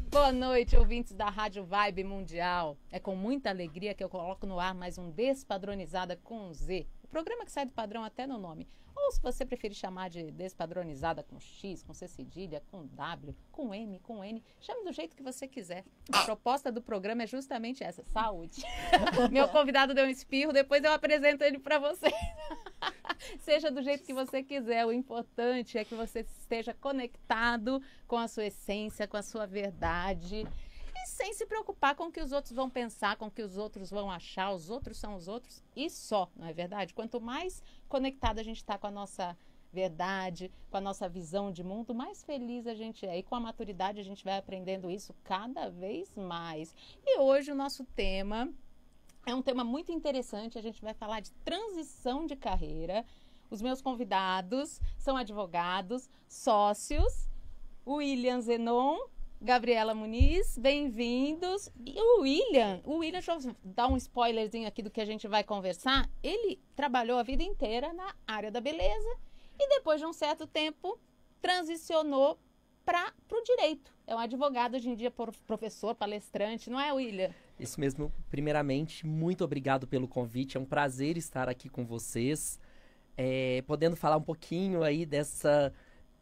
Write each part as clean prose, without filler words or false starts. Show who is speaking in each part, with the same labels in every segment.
Speaker 1: Boa noite, ouvintes da Rádio Vibe Mundial. É com muita alegria que eu coloco no ar mais um Despadronizada com Z. O programa que sai do padrão até no nome. Ou se você preferir chamar de Despadronizada com X, com C cedilha, com W, com M, com N, chame do jeito que você quiser. A proposta do programa é justamente essa, saúde. Meu convidado deu um espirro, depois eu apresento ele para você. Seja do jeito que você quiser, o importante é que você esteja conectado com a sua essência, com a sua verdade e sem se preocupar com o que os outros vão pensar, com o que os outros vão achar, os outros são os outros e só, não é verdade? Quanto mais conectado a gente está com a nossa verdade, com a nossa visão de mundo, mais feliz a gente é e com a maturidade a gente vai aprendendo isso cada vez mais. E hoje o nosso tema é um tema muito interessante, a gente vai falar de transição de carreira. Os meus convidados são advogados, sócios, William Zenon, Gabriela Muniz, bem-vindos. E o William, deixa eu dar um spoilerzinho aqui do que a gente vai conversar, ele trabalhou a vida inteira na área da beleza e depois de um certo tempo transicionou para o direito. É um advogado, hoje em dia professor, palestrante, não é, William?
Speaker 2: Isso mesmo. Primeiramente, muito obrigado pelo convite. É um prazer estar aqui com vocês, podendo falar um pouquinho aí dessa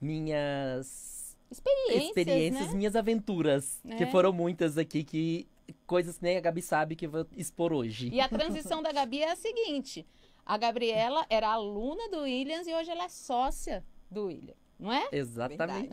Speaker 2: minhas experiências,
Speaker 1: né?
Speaker 2: Minhas aventuras, que foram muitas aqui, coisas que nem a Gabi sabe que eu vou expor hoje.
Speaker 1: E a transição da Gabi é a seguinte, a Gabriela era aluna do Williams e hoje ela é sócia do William. Não é?
Speaker 2: Exatamente.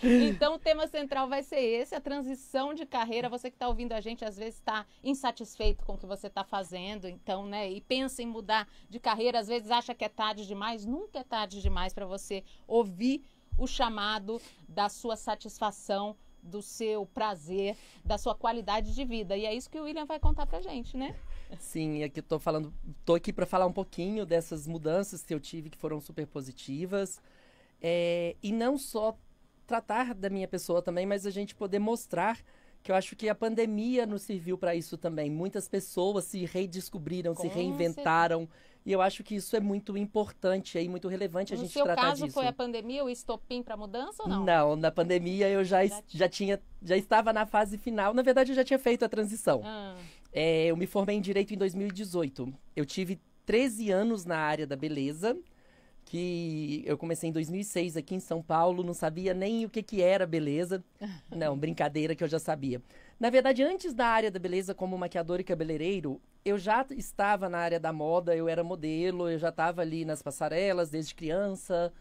Speaker 1: Então o tema central vai ser esse, a transição de carreira. Você que está ouvindo a gente às vezes está insatisfeito com o que você está fazendo, então, né? E pensa em mudar de carreira, às vezes acha que é tarde demais. Nunca é tarde demais para você ouvir o chamado da sua satisfação, do seu prazer, da sua qualidade de vida. E é isso que o William vai contar pra gente, né?
Speaker 2: Sim, aqui tô aqui para falar um pouquinho dessas mudanças que eu tive que foram super positivas. E não só tratar da minha pessoa também, mas a gente poder mostrar que eu acho que a pandemia nos serviu para isso também. Muitas pessoas se redescobriram, se reinventaram, e eu acho que isso é muito importante e muito relevante a gente tratar disso.
Speaker 1: No seu caso, foi a pandemia o estopim para mudança ou não?
Speaker 2: Não, na pandemia eu já estava na fase final. Na verdade, eu já tinha feito a transição. Eu me formei em Direito em 2018. Eu tive 13 anos na área da beleza, que eu comecei em 2006 aqui em São Paulo, não sabia nem o que era beleza. Não, brincadeira que eu já sabia. Na verdade, antes da área da beleza como maquiador e cabeleireiro, eu já estava na área da moda, eu era modelo, eu já estava ali nas passarelas desde criança,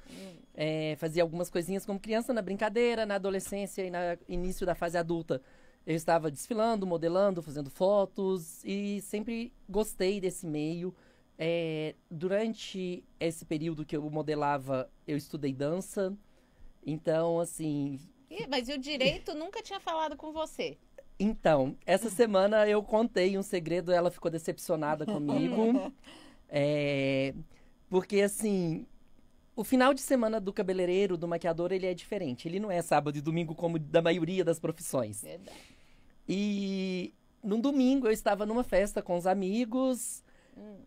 Speaker 2: fazia algumas coisinhas como criança na brincadeira, na adolescência e no início da fase adulta. Eu estava desfilando, modelando, fazendo fotos e sempre gostei desse meio. Durante esse período que eu modelava, eu estudei dança. Então, assim...
Speaker 1: Mas o direito nunca tinha falado com você?
Speaker 2: Então, essa semana eu contei um segredo, ela ficou decepcionada comigo. Porque, assim, o final de semana do cabeleireiro, do maquiador, ele é diferente. Ele não é sábado e domingo como da maioria das profissões.
Speaker 1: Verdade.
Speaker 2: E num domingo eu estava numa festa com os amigos...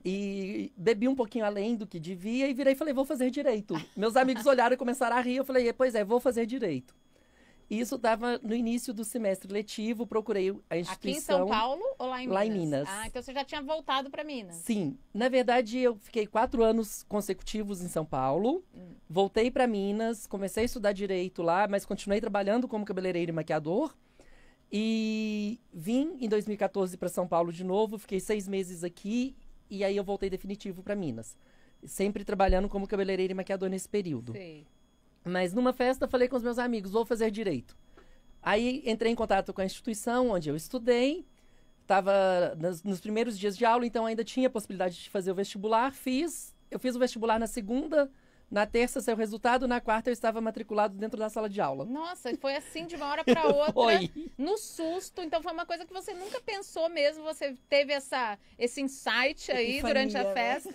Speaker 2: E bebi um pouquinho além do que devia e virei e falei, vou fazer direito. Meus amigos olharam e começaram a rir, eu falei, pois é, vou fazer direito. E isso estava no início do semestre letivo, procurei a instituição... Aqui em
Speaker 1: São Paulo ou lá em Minas?
Speaker 2: Lá em Minas.
Speaker 1: Ah, então você já tinha voltado para Minas.
Speaker 2: Sim. Na verdade, eu fiquei 4 anos consecutivos em São Paulo, voltei para Minas, comecei a estudar direito lá, mas continuei trabalhando como cabeleireiro e maquiador. E vim em 2014 para São Paulo de novo, fiquei 6 meses aqui. E aí eu voltei definitivo para Minas. Sempre trabalhando como cabeleireiro e maquiador nesse período.
Speaker 1: Sim.
Speaker 2: Mas numa festa falei com os meus amigos, vou fazer direito. Aí entrei em contato com a instituição onde eu estudei. Estava nos primeiros dias de aula, então ainda tinha a possibilidade de fazer o vestibular. Eu fiz o vestibular na segunda, na terça saiu o resultado, na quarta eu estava matriculado dentro da sala de aula.
Speaker 1: Nossa, foi assim de uma hora para outra,
Speaker 2: Foi.
Speaker 1: No susto. Então foi uma coisa que você nunca pensou mesmo, você teve esse insight aí
Speaker 3: Epifania,
Speaker 1: durante a festa.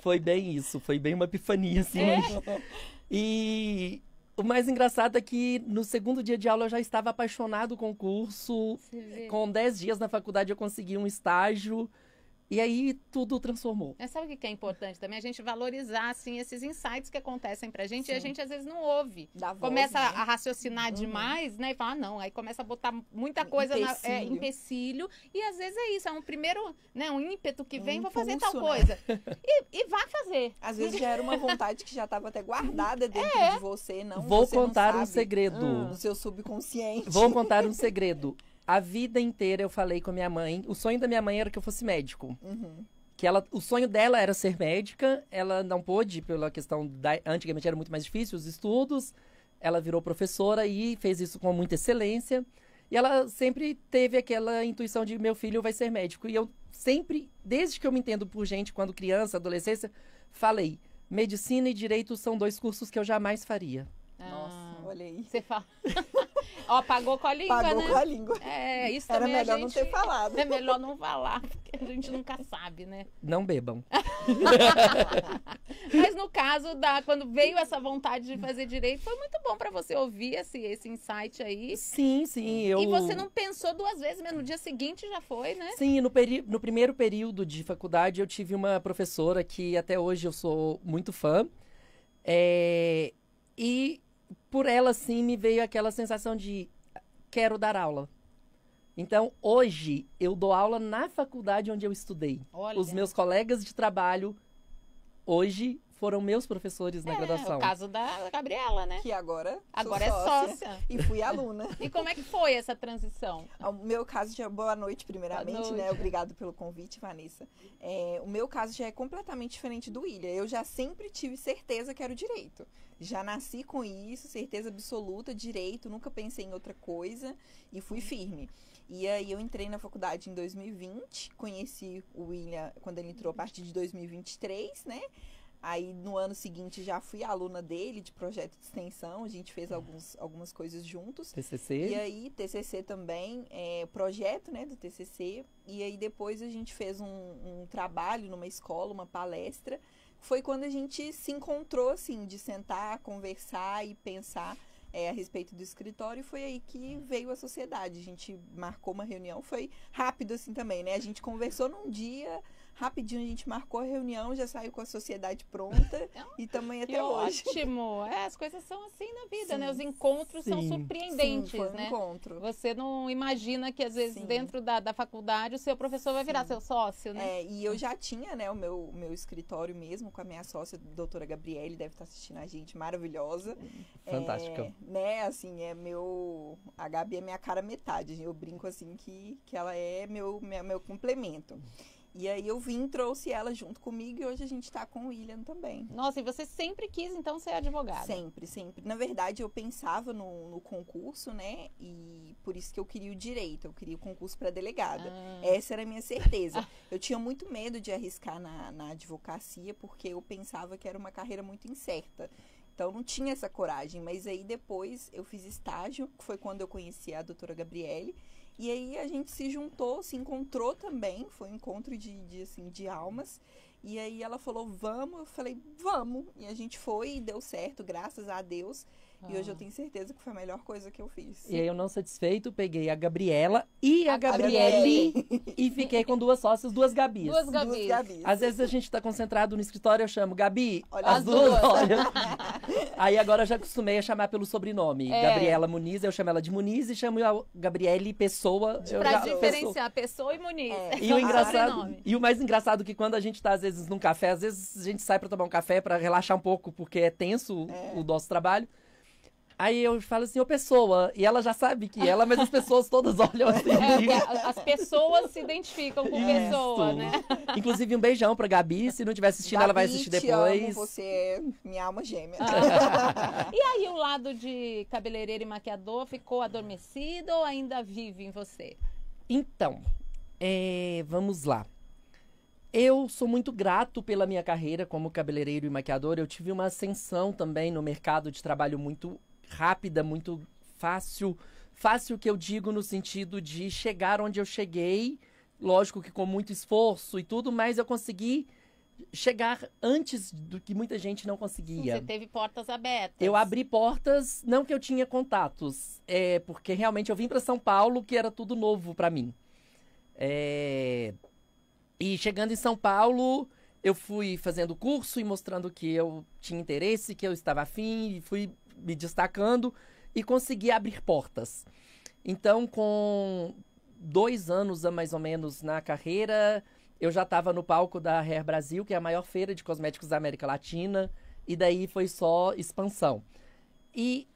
Speaker 2: Foi bem isso, foi bem uma epifania, assim. E o mais engraçado é que no segundo dia de aula eu já estava apaixonado com o curso. Com 10 dias na faculdade eu consegui um estágio. E aí tudo transformou.
Speaker 1: Sabe o que é importante também? A gente valorizar, assim, esses insights que acontecem pra gente. Sim. E a gente, às vezes, não ouve. Começa a raciocinar demais, né? E fala, não. Aí começa a botar muita coisa empecilho. E, às vezes, é isso. É um primeiro, né? Um ímpeto que vem, vou fazer tal coisa. E vai fazer.
Speaker 3: Às vezes, já era uma vontade que já estava até guardada dentro de você. Não,
Speaker 2: vou
Speaker 3: você
Speaker 2: contar
Speaker 3: não sabe,
Speaker 2: um segredo.
Speaker 3: No seu subconsciente.
Speaker 2: Vou contar um segredo. A vida inteira eu falei com a minha mãe. O sonho da minha mãe era que eu fosse médico. Que o sonho dela era ser médica. Ela não pôde, pela questão antigamente era muito mais difícil os estudos. Ela virou professora e fez isso com muita excelência. E ela sempre teve aquela intuição de meu filho vai ser médico. E eu sempre, desde que eu me entendo por gente, quando criança, adolescência, falei, medicina e direito são 2 cursos que eu jamais faria.
Speaker 3: Nossa, olha aí.
Speaker 1: Você fala. Ó, pagou com a língua, né?
Speaker 3: Pagou com a língua.
Speaker 1: Isso
Speaker 3: era
Speaker 1: também
Speaker 3: melhor não ter falado.
Speaker 1: É melhor não falar, porque a gente nunca sabe, né?
Speaker 2: Não bebam.
Speaker 1: Mas no caso, quando veio essa vontade de fazer direito, foi muito bom pra você ouvir esse insight aí.
Speaker 2: Sim.
Speaker 1: E você não pensou 2 vezes, mas no dia seguinte já foi, né?
Speaker 2: Sim, no primeiro período de faculdade eu tive uma professora que até hoje eu sou muito fã. E por ela, sim, me veio aquela sensação de quero dar aula. Então, hoje, eu dou aula na faculdade onde eu estudei.
Speaker 1: Olha.
Speaker 2: Os meus colegas de trabalho, hoje, foram meus professores na graduação.
Speaker 1: É o caso da Gabriela, né?
Speaker 3: Que agora
Speaker 1: é sócia.
Speaker 3: E fui aluna.
Speaker 1: E como é que foi essa transição?
Speaker 3: O meu caso já... Boa noite, primeiramente,
Speaker 1: boa noite.
Speaker 3: né? Obrigado pelo convite, Vanessa. O meu caso já é completamente diferente do William. Eu já sempre tive certeza que era o direito. Já nasci com isso, certeza absoluta, direito, nunca pensei em outra coisa e fui firme. E aí eu entrei na faculdade em 2020, conheci o William quando ele entrou a partir de 2023, né? Aí, no ano seguinte, já fui aluna dele, de projeto de extensão. A gente fez algumas coisas juntos.
Speaker 2: TCC.
Speaker 3: E aí, TCC também, projeto, né, do TCC. E aí, depois a gente fez um trabalho numa escola, uma palestra. Foi quando a gente se encontrou, assim, de sentar, conversar e pensar a respeito do escritório. E foi aí que veio a sociedade. A gente marcou uma reunião, foi rápido, assim, também, né? A gente conversou num dia... Rapidinho a gente marcou a reunião, já saiu com a sociedade pronta e também até hoje.
Speaker 1: Ótimo! As coisas são assim na vida, né? Os encontros são surpreendentes,
Speaker 3: foi um
Speaker 1: né?
Speaker 3: Encontro.
Speaker 1: Você não imagina que, às vezes, dentro da faculdade, o seu professor vai virar seu sócio, né?
Speaker 3: E eu já tinha, né, o meu escritório mesmo com a minha sócia, a doutora Gabriele, deve estar assistindo a gente, maravilhosa.
Speaker 2: Fantástica.
Speaker 3: Né, assim, a Gabi é minha cara metade. Eu brinco, assim, que ela é meu complemento. E aí eu trouxe ela junto comigo e hoje a gente tá com o William também.
Speaker 1: Nossa, e você sempre quis, então, ser advogada?
Speaker 3: Sempre. Na verdade, eu pensava no concurso, né? E por isso que eu queria o direito, eu queria o concurso para delegada. Essa era a minha certeza. Eu tinha muito medo de arriscar na advocacia, porque eu pensava que era uma carreira muito incerta. Então, não tinha essa coragem. Mas aí, depois, eu fiz estágio, que foi quando eu conheci a doutora Gabriele. E aí a gente se juntou, se encontrou também, foi um encontro de almas. E aí ela falou, vamos, eu falei, vamos. E a gente foi e deu certo, graças a Deus. E hoje eu tenho certeza que foi a melhor coisa que eu fiz.
Speaker 2: E aí eu não satisfeito, peguei a Gabriela e a Gabriele e fiquei com 2 sócias, 2 Gabis.
Speaker 1: 2 Gabis.
Speaker 2: Às vezes a gente tá concentrado no escritório, eu chamo Gabi,
Speaker 3: olha
Speaker 2: as duas olham. Aí agora eu já acostumei a chamar pelo sobrenome. Gabriela Muniz, eu chamo ela de Muniz e chamo a Gabriele Pessoa.
Speaker 1: Pra diferenciar Pessoa e Muniz.
Speaker 2: E o mais engraçado é que quando a gente tá, às vezes, num café, às vezes a gente sai pra tomar um café pra relaxar um pouco, porque é tenso o nosso trabalho. Aí eu falo assim, Pessoa, e ela já sabe que ela, mas as pessoas todas olham assim.
Speaker 1: As pessoas se identificam com Pessoa, né?
Speaker 2: Inclusive, um beijão pra Gabi, se não estiver assistindo,
Speaker 3: Gabi,
Speaker 2: ela vai assistir depois.
Speaker 3: Amo, você é minha alma gêmea.
Speaker 1: E aí, o lado de cabeleireiro e maquiador ficou adormecido ou ainda vive em você?
Speaker 2: Então, vamos lá. Eu sou muito grato pela minha carreira como cabeleireiro e maquiador. Eu tive uma ascensão também no mercado de trabalho muito rápida, muito fácil. Fácil que eu digo no sentido de chegar onde eu cheguei. Lógico que com muito esforço e tudo, mas eu consegui chegar antes do que muita gente não conseguia.
Speaker 1: Você teve portas abertas.
Speaker 2: Eu abri portas, não que eu tinha contatos, porque realmente eu vim para São Paulo, que era tudo novo para mim. E chegando em São Paulo, eu fui fazendo curso e mostrando que eu tinha interesse, que eu estava afim, e fui me destacando e consegui abrir portas. Então, com 2 anos, mais ou menos, na carreira, eu já estava no palco da Hair Brasil, que é a maior feira de cosméticos da América Latina, e daí foi só expansão. E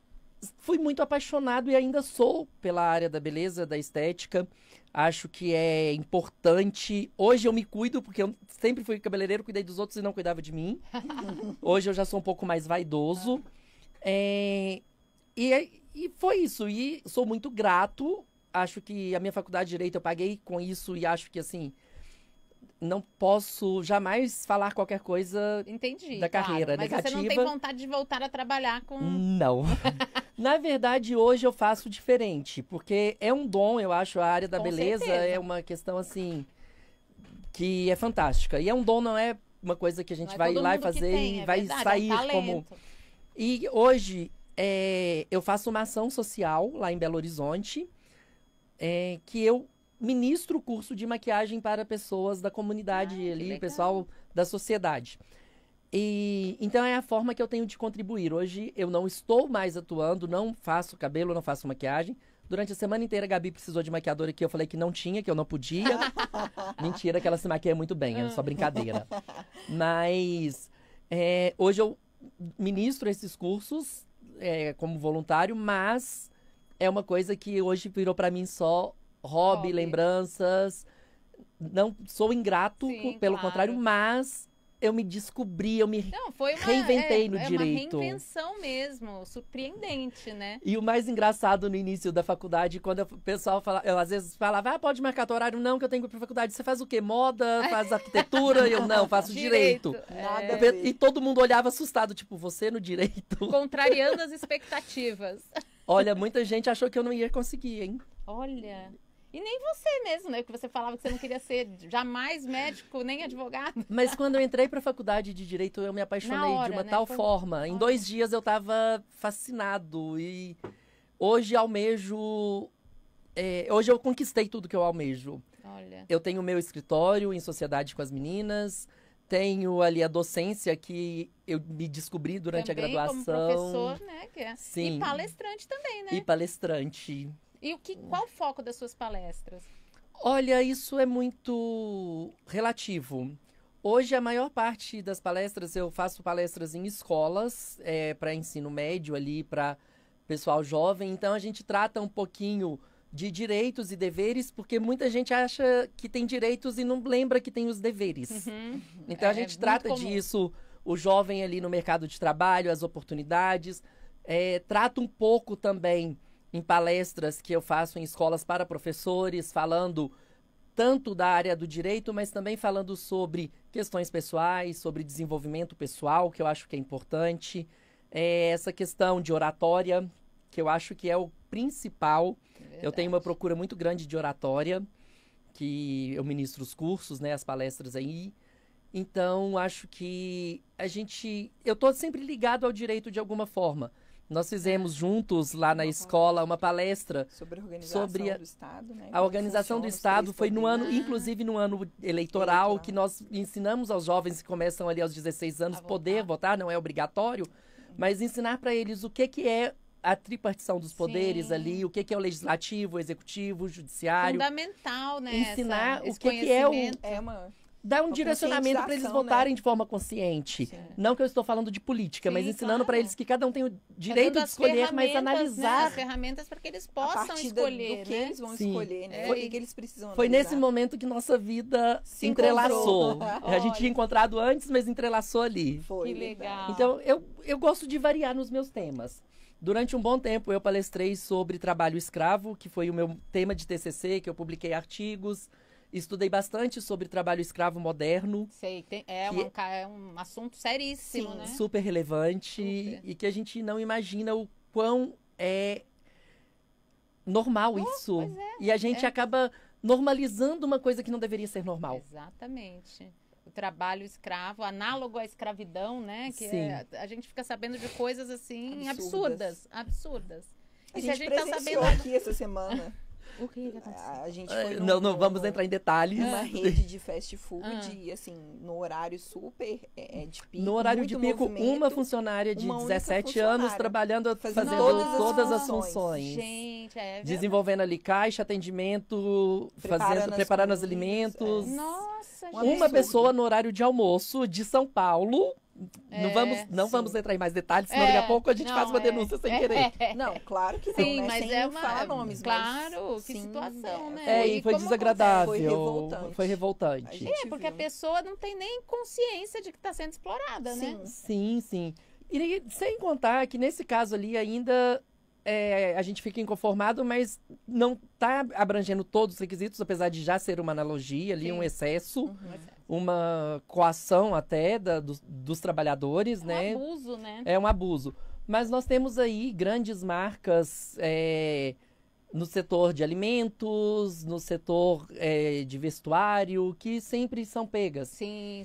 Speaker 2: fui muito apaixonado e ainda sou pela área da beleza, da estética. Acho que é importante. Hoje eu me cuido, porque eu sempre fui cabeleireiro, cuidei dos outros e não cuidava de mim. Hoje eu já sou um pouco mais vaidoso. E foi isso. E sou muito grato. Acho que a minha faculdade de Direito eu paguei com isso e acho que, assim, não posso jamais falar qualquer coisa da carreira
Speaker 1: mas
Speaker 2: negativa.
Speaker 1: Mas você não tem vontade de voltar a trabalhar com...
Speaker 2: Não. Na verdade, hoje eu faço diferente, porque é um dom, eu acho, a área da beleza é uma questão, assim, que é fantástica. E é um dom, não é uma coisa que a gente vai ir lá e fazer e vai sair como... E hoje eu faço uma ação social lá em Belo Horizonte, que eu ministro o curso de maquiagem para pessoas da comunidade ali, pessoal da sociedade. Então é a forma que eu tenho de contribuir. Hoje eu não estou mais atuando, não faço cabelo, não faço maquiagem. Durante a semana inteira a Gabi precisou de maquiadora que eu falei que não tinha, que eu não podia. Mentira, que ela se maquia muito bem, é só brincadeira. Mas hoje eu ministro esses cursos como voluntário, mas é uma coisa que hoje virou para mim só hobby, lembranças. Não sou ingrato, pelo contrário, mas eu me descobri, eu me reinventei no direito.
Speaker 1: É uma reinvenção mesmo, surpreendente, né?
Speaker 2: E o mais engraçado no início da faculdade, quando o pessoal fala, eu às vezes falava, pode marcar teu horário? Não, que eu tenho que ir pra faculdade. Você faz o quê? Moda? Faz arquitetura? Eu não, faço direito.
Speaker 3: Nada
Speaker 2: E todo mundo olhava assustado, tipo, você no direito?
Speaker 1: Contrariando as expectativas.
Speaker 2: Olha, muita gente achou que eu não ia conseguir, hein?
Speaker 1: Olha... E nem você mesmo, né? Porque você falava que você não queria ser jamais médico, nem advogado.
Speaker 2: Mas quando eu entrei para a faculdade de Direito, eu me apaixonei de uma tal forma. Em 2 dias eu estava fascinado. E hoje almejo... hoje eu conquistei tudo que eu almejo.
Speaker 1: Olha.
Speaker 2: Eu tenho o meu escritório em sociedade com as meninas. Tenho ali a docência que eu me descobri durante
Speaker 1: também
Speaker 2: a graduação.
Speaker 1: Como professor, né?
Speaker 2: Sim.
Speaker 1: E palestrante também, né?
Speaker 2: E palestrante.
Speaker 1: E qual o foco das suas palestras?
Speaker 2: Olha, isso é muito relativo. Hoje, a maior parte das palestras, eu faço palestras em escolas, para ensino médio ali, para pessoal jovem. Então, a gente trata um pouquinho de direitos e deveres, porque muita gente acha que tem direitos e não lembra que tem os deveres. Então, a gente trata disso, o jovem ali no mercado de trabalho, as oportunidades. Trata um pouco também em palestras que eu faço em escolas para professores, falando tanto da área do direito, mas também falando sobre questões pessoais, sobre desenvolvimento pessoal, que eu acho que é importante. Essa questão de oratória, que eu acho que é o principal. Verdade. Eu tenho uma procura muito grande de oratória, que eu ministro os cursos, né, as palestras aí. Então, acho que eu estou sempre ligado ao direito de alguma forma. Nós fizemos juntos lá na escola uma palestra
Speaker 3: sobre a organização do Estado, né?
Speaker 2: A organização do Estado foi no ano, inclusive no ano eleitoral, que nós ensinamos aos jovens que começam ali aos 16 anos poder votar, não é obrigatório, mas ensinar para eles o que é a tripartição dos poderes ali, o que é o legislativo, o executivo, o judiciário.
Speaker 1: Fundamental, né?
Speaker 2: Ensinar o que é dar um direcionamento para eles votarem, né, de forma consciente. Sim. Não que eu estou falando de política, mas ensinando para eles que cada um tem o direito de escolher, mas analisar.
Speaker 1: Né, as ferramentas para que eles possam escolher,
Speaker 3: do que eles vão escolher, né? O que eles precisam
Speaker 2: Foi nesse momento que nossa vida se entrelaçou. A gente tinha encontrado antes, mas entrelaçou ali.
Speaker 1: Que legal.
Speaker 2: Então, eu gosto de variar nos meus temas. Durante um bom tempo, eu palestrei sobre trabalho escravo, que foi o meu tema de TCC, que eu publiquei artigos. Estudei bastante sobre trabalho escravo moderno.
Speaker 1: Sei, é um assunto seríssimo, né?
Speaker 2: Super relevante e que a gente não imagina o quão é normal isso. E a gente acaba normalizando uma coisa que não deveria ser normal.
Speaker 1: Exatamente. O trabalho escravo, análogo à escravidão, né? Que a gente fica sabendo de coisas assim absurdas. E
Speaker 3: a gente presenciou aqui essa semana.
Speaker 1: O que aconteceu?
Speaker 3: A gente foi
Speaker 2: Não vamos entrar em detalhes.
Speaker 3: Uma rede de fast food, e assim, no horário super de pico.
Speaker 2: No horário de pico, uma funcionária de 17 anos trabalhando, fazendo todas as funções.
Speaker 1: Gente,
Speaker 2: desenvolvendo ali caixa, atendimento, preparando os alimentos.
Speaker 1: Nossa,
Speaker 2: uma pessoa no horário de almoço de São Paulo. Não vamos entrar em mais detalhes, senão daqui a pouco a gente faz uma denúncia sem querer.
Speaker 3: Não, claro que
Speaker 1: sim,
Speaker 3: não, né?
Speaker 1: Mas
Speaker 3: sem falar nomes.
Speaker 1: Claro,
Speaker 3: mas,
Speaker 1: que
Speaker 3: sim,
Speaker 1: situação, né?
Speaker 2: E foi desagradável.
Speaker 3: Foi revoltante.
Speaker 1: Porque a pessoa não tem nem consciência de que está sendo explorada, né?
Speaker 2: Sim. E sem contar que nesse caso ali ainda a gente fica inconformado, mas não está abrangendo todos os requisitos, apesar de já ser uma analogia ali, um excesso, uma coação até dos trabalhadores, né?
Speaker 1: É um abuso, né?
Speaker 2: É um abuso. Mas nós temos aí grandes marcas no setor de alimentos, no setor de vestuário, que sempre são pegas.
Speaker 1: Sim.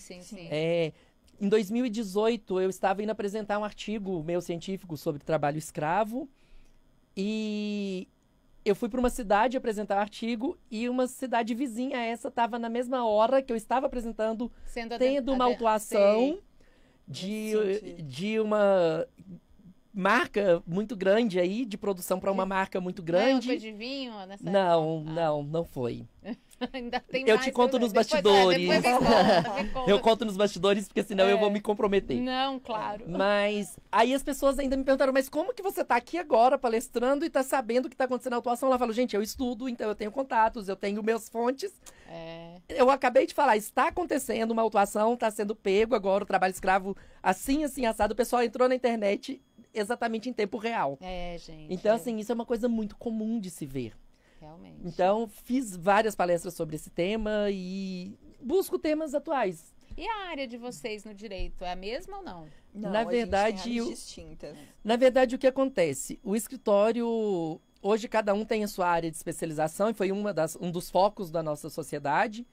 Speaker 2: Em 2018, eu estava indo apresentar um artigo meu científico sobre trabalho escravo, e eu fui para uma cidade apresentar o artigo, e uma cidade vizinha a essa estava na mesma hora que eu estava apresentando, tendo uma autuação de uma marca muito grande aí, de produção para uma marca muito grande.
Speaker 1: Não foi de vinho nessa
Speaker 2: não foi.
Speaker 1: Ainda tem
Speaker 2: eu
Speaker 1: mais,
Speaker 2: te conto nos bastidores.
Speaker 1: Me conta.
Speaker 2: Eu conto nos bastidores, porque senão eu vou me comprometer.
Speaker 1: Não, claro.
Speaker 2: Mas aí as pessoas ainda me perguntaram, mas como que você tá aqui agora palestrando e tá sabendo o que tá acontecendo na atuação? Ela falou, gente, eu estudo, então eu tenho contatos, eu tenho meus fontes. Eu acabei de falar, está acontecendo uma autuação, tá sendo pego agora o trabalho escravo assim, assado. O pessoal entrou na internet exatamente em tempo real.
Speaker 1: Gente.
Speaker 2: Então, assim, isso é uma coisa muito comum de se ver.
Speaker 1: Realmente.
Speaker 2: Então, fiz várias palestras sobre esse tema e busco temas atuais.
Speaker 1: E a área de vocês no direito é a mesma ou não?
Speaker 3: Não,
Speaker 2: na verdade,
Speaker 3: a gente tem áreas distintas.
Speaker 2: Na verdade, o que acontece? O escritório, hoje cada um tem a sua área de especialização e foi um dos focos da nossa sociedade.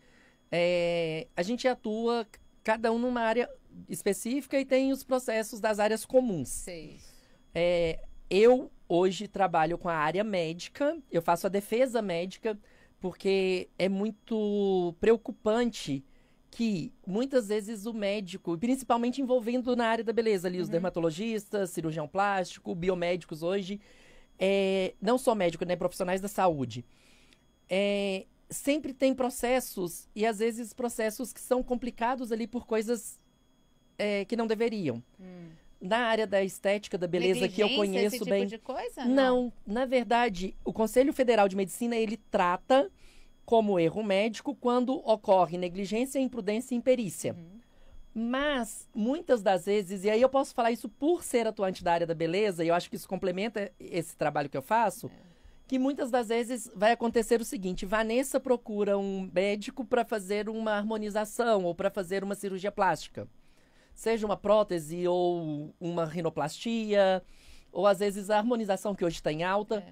Speaker 2: A gente atua, cada um numa área específica e tem os processos das áreas comuns.
Speaker 1: Sei.
Speaker 2: Eu hoje trabalho com a área médica, eu faço a defesa médica, porque é muito preocupante que muitas vezes o médico, principalmente envolvendo na área da beleza ali, os dermatologistas, cirurgião plástico, biomédicos hoje, não só médicos, né, profissionais da saúde, sempre tem processos, e às vezes processos que são complicados ali por coisas que não deveriam. Na área da estética, da beleza, que eu conheço
Speaker 1: esse
Speaker 2: bem.
Speaker 1: Tipo de coisa?
Speaker 2: Não, na verdade, o Conselho Federal de Medicina, ele trata como erro médico quando ocorre negligência, imprudência e imperícia. Mas, muitas das vezes, e aí eu posso falar isso por ser atuante da área da beleza, e eu acho que isso complementa esse trabalho que eu faço, que muitas das vezes vai acontecer o seguinte: Vanessa procura um médico para fazer uma harmonização ou para fazer uma cirurgia plástica. Seja uma prótese ou uma rinoplastia, ou às vezes a harmonização que hoje está em alta.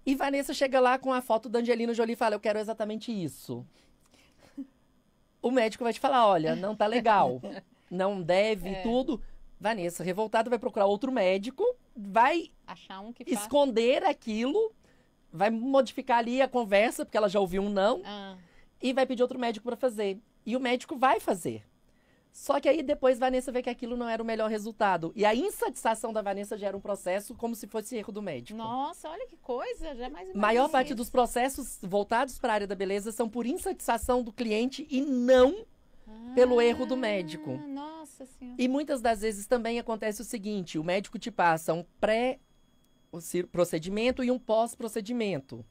Speaker 2: E Vanessa chega lá com a foto da Angelina Jolie e fala, eu quero exatamente isso. O médico vai te falar, olha, não tá legal, não deve tudo. Vanessa, revoltada, vai procurar outro médico, vai
Speaker 1: achar um que
Speaker 2: esconder aquilo, vai modificar ali a conversa, porque ela já ouviu um não, e vai pedir outro médico para fazer. E o médico vai fazer. Só que aí depois Vanessa vê que aquilo não era o melhor resultado. E a insatisfação da Vanessa gera um processo como se fosse erro do médico.
Speaker 1: Nossa, olha que coisa, jamais imaginei.
Speaker 2: Maior parte dos processos voltados para a área da beleza são por insatisfação do cliente e não pelo erro do médico.
Speaker 1: Nossa Senhora.
Speaker 2: E muitas das vezes também acontece o seguinte, o médico te passa um pré-procedimento e um pós-procedimento.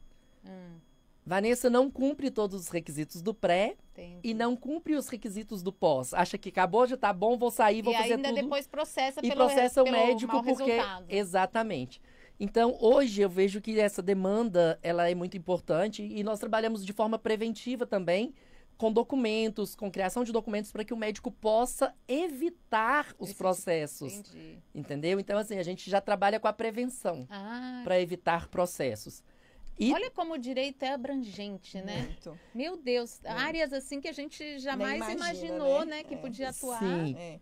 Speaker 2: Vanessa não cumpre todos os requisitos do pré e não cumpre os requisitos do pós. Acha que acabou, já tá bom, vou sair, vou fazer tudo.
Speaker 1: E ainda depois processa
Speaker 2: e
Speaker 1: pelo
Speaker 2: processa o médico
Speaker 1: mau
Speaker 2: porque
Speaker 1: resultado.
Speaker 2: Exatamente. Então, hoje eu vejo que essa demanda, ela é muito importante e nós trabalhamos de forma preventiva também, com documentos, com criação de documentos para que o médico possa evitar os processos.
Speaker 1: Entendi.
Speaker 2: Entendeu? Então, assim, a gente já trabalha com a prevenção para evitar processos.
Speaker 1: Olha como o direito é abrangente, né?
Speaker 3: Muito.
Speaker 1: Meu Deus, áreas assim que a gente jamais imaginou, né? Que podia atuar.
Speaker 2: Sim.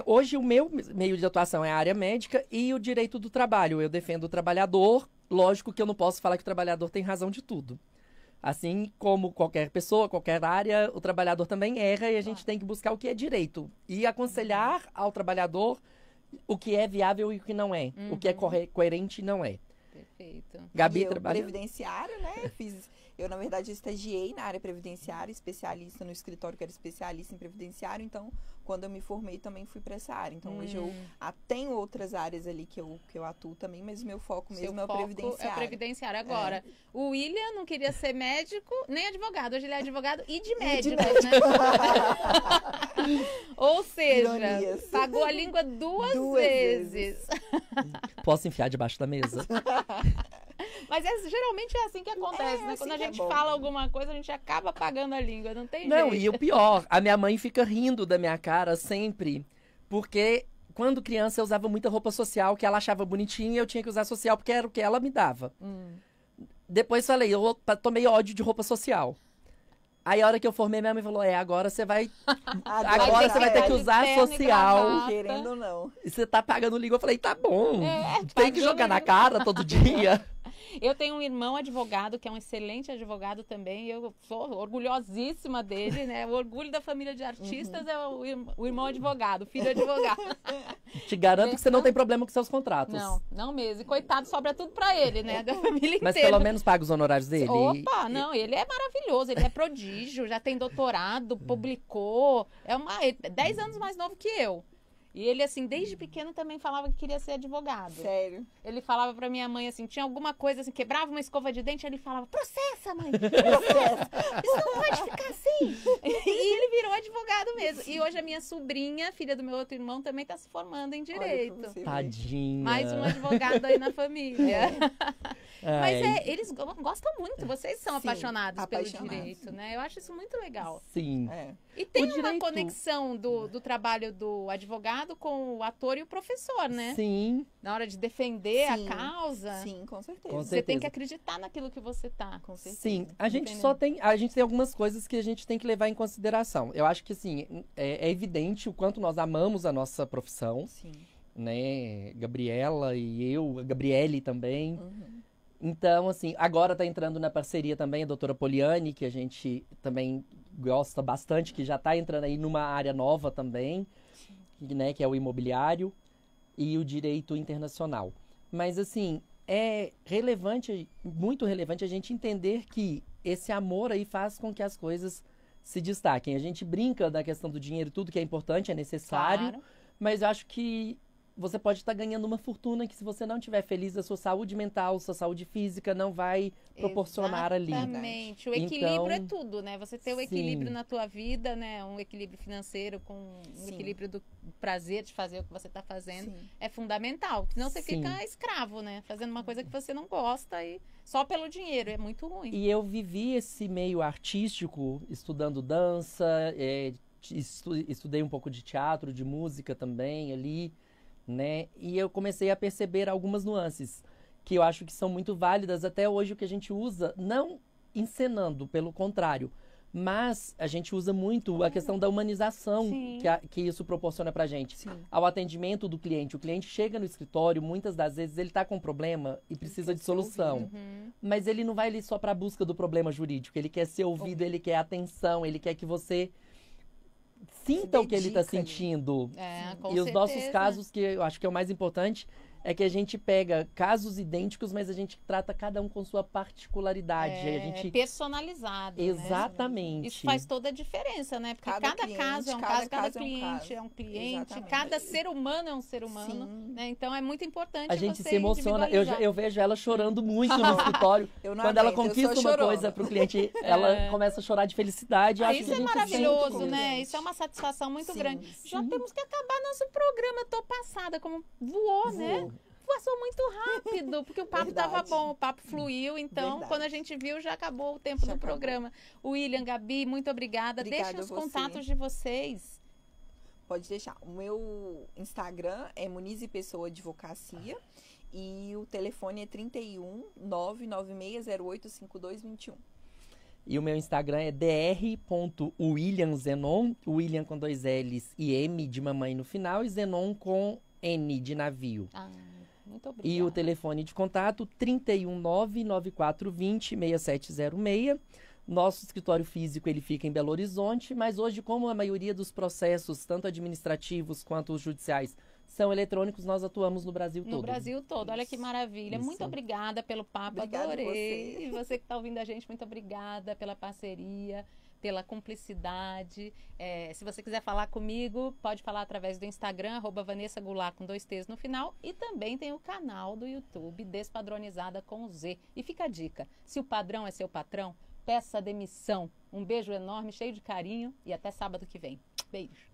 Speaker 2: Hoje o meu meio de atuação é a área médica e o direito do trabalho. Eu defendo o trabalhador. Lógico que eu não posso falar que o trabalhador tem razão de tudo. Assim como qualquer pessoa, qualquer área, o trabalhador também erra e a gente tem que buscar o que é direito. E aconselhar ao trabalhador o que é viável e o que não é. O que é coerente e não é.
Speaker 1: Perfeito.
Speaker 2: Gabi
Speaker 3: eu,
Speaker 2: trabalha...
Speaker 3: previdenciário, né? Eu, na verdade, estagiei na área previdenciária, especialista no escritório que era especialista em previdenciário. Então, quando eu me formei, também fui para essa área. Então, hoje eu tenho outras áreas ali que eu atuo também, mas o meu foco mesmo é o previdenciário.
Speaker 1: É o previdenciário. Agora, o William não queria ser médico nem advogado. Hoje ele é advogado e de médico, né? Ou seja,
Speaker 3: Ironias.
Speaker 1: pagou a língua duas vezes.
Speaker 2: Posso enfiar debaixo da mesa?
Speaker 1: Mas geralmente é assim que acontece, né?
Speaker 3: Assim
Speaker 1: Quando a gente
Speaker 3: bom.
Speaker 1: fala alguma coisa, a gente acaba pagando a língua, não tem
Speaker 2: Não,
Speaker 1: jeito.
Speaker 2: e o pior, a minha mãe fica rindo da minha cara sempre, porque quando criança eu usava muita roupa social que ela achava bonitinha e eu tinha que usar social porque era o que ela me dava. Depois falei, eu tomei ódio de roupa social. Aí a hora que eu formei, minha mãe falou, agora você vai... Agora você vai ter que usar social.
Speaker 3: Querendo ou não.
Speaker 2: E você tá pagando língua. Eu falei, tá bom. Tem que
Speaker 1: pagando
Speaker 2: jogar na
Speaker 1: língua.
Speaker 2: cara todo dia.
Speaker 1: Eu tenho um irmão advogado, que é um excelente advogado também, e eu sou orgulhosíssima dele, né? O orgulho da família de artistas é o irmão advogado, o filho advogado.
Speaker 2: Te garanto que você não tem problema com seus contratos.
Speaker 1: Não mesmo. E coitado, sobra tudo pra ele, né? Da família inteira.
Speaker 2: Mas pelo menos paga os honorários dele.
Speaker 1: Opa, não, ele é maravilhoso, ele é prodígio, já tem doutorado, publicou, 10 anos mais novo que eu. E ele, assim, desde pequeno também falava que queria ser advogado.
Speaker 3: Sério?
Speaker 1: Ele falava pra minha mãe, assim, tinha alguma coisa, assim, quebrava uma escova de dente, ele falava, processa, mãe, processa, isso não pode ficar assim. E ele virou advogado mesmo. E hoje a minha sobrinha, filha do meu outro irmão, também tá se formando em Direito.
Speaker 2: Tadinha.
Speaker 1: Mais um advogado aí na família. Mas eles gostam muito, vocês são apaixonados pelo direito, né? Eu acho isso muito legal.
Speaker 2: Sim.
Speaker 1: E tem uma conexão do trabalho do advogado com o ator e o professor, né?
Speaker 2: Sim.
Speaker 1: Na hora de defender a causa.
Speaker 3: Sim, com certeza.
Speaker 1: Você tem que acreditar naquilo que você tá, com certeza.
Speaker 2: Sim, a gente tem algumas coisas que a gente tem que levar em consideração. Eu acho que, assim, é evidente o quanto nós amamos a nossa profissão.
Speaker 3: Sim.
Speaker 2: Né? Gabriela e eu, a Gabriele também. Então, assim, agora tá entrando na parceria também a doutora Poliane, que a gente também gosta bastante, que já tá entrando aí numa área nova também, né, que é o imobiliário e o direito internacional. Mas, assim, é relevante, muito relevante a gente entender que esse amor aí faz com que as coisas se destaquem. A gente brinca da questão do dinheiro, tudo que é importante, é necessário, mas eu acho que você pode estar ganhando uma fortuna que, se você não estiver feliz, a sua saúde mental, sua saúde física não vai proporcionar ali.
Speaker 1: Exatamente. O equilíbrio é tudo, né? Você ter o equilíbrio na tua vida, né? Um equilíbrio financeiro com um equilíbrio do prazer de fazer o que você está fazendo é fundamental. Senão você fica escravo, né? Fazendo uma coisa que você não gosta e só pelo dinheiro. É muito ruim.
Speaker 2: E eu vivi esse meio artístico, estudando dança, estudei um pouco de teatro, de música também ali. Né? E eu comecei a perceber algumas nuances que eu acho que são muito válidas até hoje, o que a gente usa, não encenando, pelo contrário, mas a gente usa muito a questão da humanização que isso proporciona pra gente. Ao atendimento do cliente. O cliente chega no escritório, muitas das vezes ele tá com um problema e precisa de solução. Mas ele não vai ali só pra busca do problema jurídico, ele quer ser ouvido, ele quer atenção, ele quer que você sinta o que ele está sentindo.
Speaker 1: Com
Speaker 2: e os nossos casos, que eu acho que é o mais importante, é que a gente pega casos idênticos, mas a gente trata cada um com sua particularidade. A gente...
Speaker 1: personalizado.
Speaker 2: Exatamente.
Speaker 1: Né? Isso faz toda a diferença, né? Porque cada caso é um caso, cada cliente é um cliente, exatamente. Cada ser humano é um ser humano. Né? Então é muito importante.
Speaker 2: A gente se emociona. Eu vejo ela chorando muito no escritório. Quando ela conquista uma coisa para o cliente, ela começa a chorar de felicidade.
Speaker 1: Isso é maravilhoso, né? Isso é uma satisfação muito grande. Já temos que acabar nosso programa. Tô passada, como voou, né? Passou muito rápido, porque o papo estava bom, o papo fluiu, então quando a gente viu já acabou o tempo do programa. William, Gabi, muito obrigada. Deixa os contatos de vocês.
Speaker 3: Pode deixar. O meu Instagram é Muniz e Pessoa Advocacia e o telefone é 31 99608 5221.
Speaker 2: E o meu Instagram é dr.williamzenon, William com 2 L's e M de mamãe no final, e Zenon com N de navio.
Speaker 1: Muito obrigada.
Speaker 2: E o telefone de contato, 319-9420-6706. Nosso escritório físico, ele fica em Belo Horizonte, mas hoje, como a maioria dos processos, tanto administrativos quanto os judiciais, são eletrônicos, nós atuamos no Brasil todo.
Speaker 1: No Brasil todo, olha que maravilha.
Speaker 2: Isso.
Speaker 1: Muito obrigada pelo papo,
Speaker 3: Obrigada
Speaker 1: adorei.
Speaker 3: você.
Speaker 1: E você que está ouvindo a gente, muito obrigada pela parceria, pela cumplicidade. Se você quiser falar comigo, pode falar através do Instagram, @Vanessa Goulart com 2 T's no final. E também tem o canal do YouTube, Despadronizada com Z. E fica a dica, se o padrão é seu patrão, peça demissão. Um beijo enorme, cheio de carinho e até sábado que vem. Beijo.